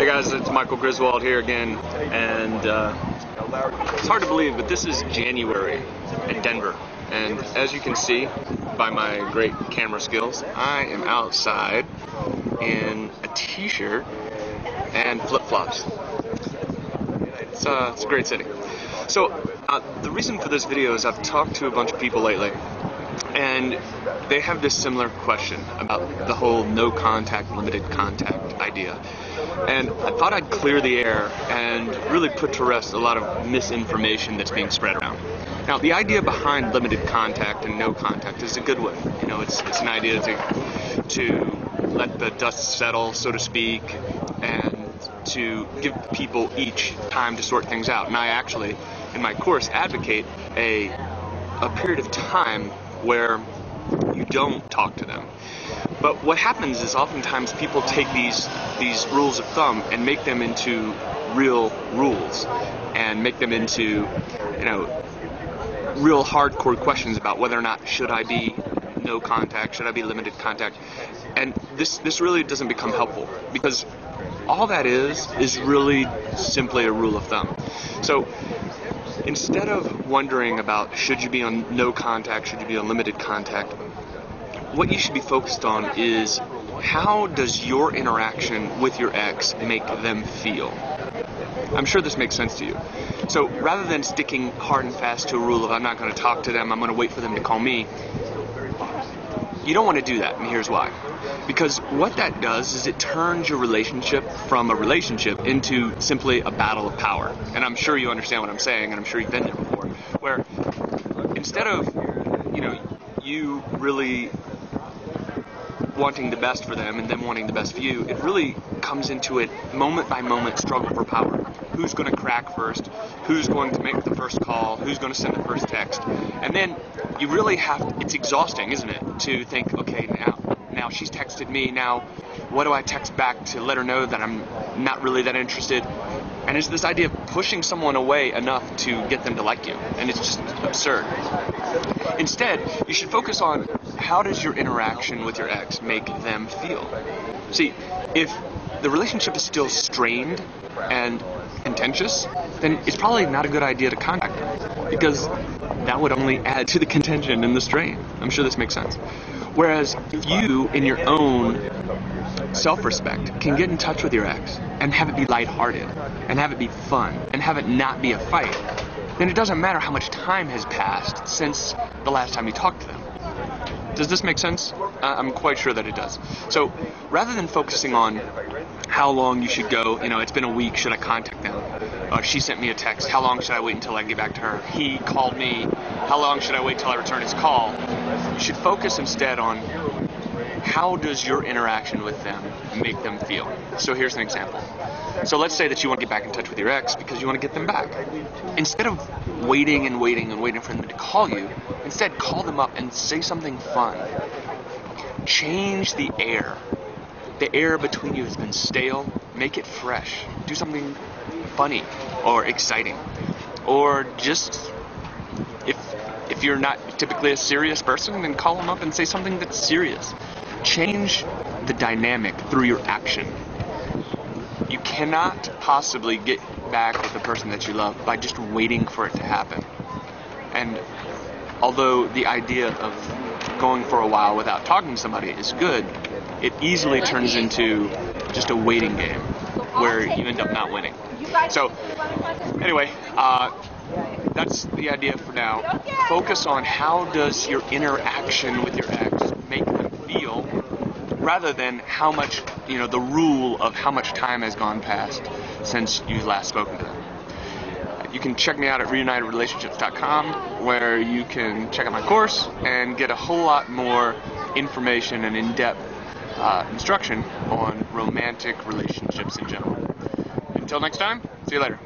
Hey guys, it's Michael Griswold here again, and it's hard to believe, but this is January in Denver, and as you can see by my great camera skills, I am outside in a t-shirt and flip-flops. It's a great city. So the reason for this video is I've talked to a bunch of people lately, and they have this similar question about the whole no contact, limited contact idea. And I thought I'd clear the air and really put to rest a lot of misinformation that's being spread around. Now, the idea behind limited contact and no contact is a good one. You know, it's an idea to let the dust settle, so to speak, and to give people each time to sort things out. And I actually, in my course, advocate a period of time where you don't talk to them. But what happens is oftentimes people take these rules of thumb and make them into real rules and make them into, real hardcore questions about whether or not should I be no contact, should I be limited contact. And this really doesn't become helpful, because all that is really simply a rule of thumb. So instead of wondering about should you be on no contact, should you be on limited contact, what you should be focused on is how does your interaction with your ex make them feel? I'm sure this makes sense to you. So rather than sticking hard and fast to a rule of I'm not going to talk to them, I'm going to wait for them to call me, you don't want to do that, and here's why. Because what that does is it turns your relationship from a relationship into simply a battle of power. And I'm sure you understand what I'm saying, and I'm sure you've been there before, where instead of, you really wanting the best for them and them wanting the best for you, it really comes into a moment-by-moment struggle for power. Who's going to crack first? Who's going to make the first call? Who's going to send the first text? And then you really it's exhausting, isn't it, to think, okay, now she's texted me, now what do I text back to let her know that I'm not really that interested? And it's this idea of pushing someone away enough to get them to like you, and it's just absurd. Instead, you should focus on how does your interaction with your ex make them feel? See, if the relationship is still strained and contentious, then it's probably not a good idea to contact them, because that would only add to the contention and the strain. I'm sure this makes sense. Whereas if you, in your own self-respect, can get in touch with your ex and have it be lighthearted and have it be fun and have it not be a fight, then it doesn't matter how much time has passed since the last time you talked to them. Does this make sense? I'm quite sure that it does. So rather than focusing on how long you should go, it's been a week, should I contact them? She sent me a text, how long should I wait until I get back to her? He called me, how long should I wait till I return his call? You should focus instead on how does your interaction with them make them feel? So here's an example. So let's say that you want to get back in touch with your ex because you want to get them back. Instead of waiting and waiting and waiting for them to call you, instead call them up and say something fun. Change the air. The air between you has been stale. Make it fresh. Do something funny or exciting. Or just, if you're not typically a serious person, then call them up and say something that's serious. Change the dynamic through your action. You cannot possibly get back with the person that you love by just waiting for it to happen. And although the idea of going for a while without talking to somebody is good, it easily turns into just a waiting game where you end up not winning. So anyway, that's the idea for now. Focus on how does your interaction with your ex make them feel, rather than how much, the rule of how much time has gone past since you've last spoken to them. You can check me out at reunitedrelationships.com, where you can check out my course and get a whole lot more information and in-depth instruction on romantic relationships in general. Until next time, see you later.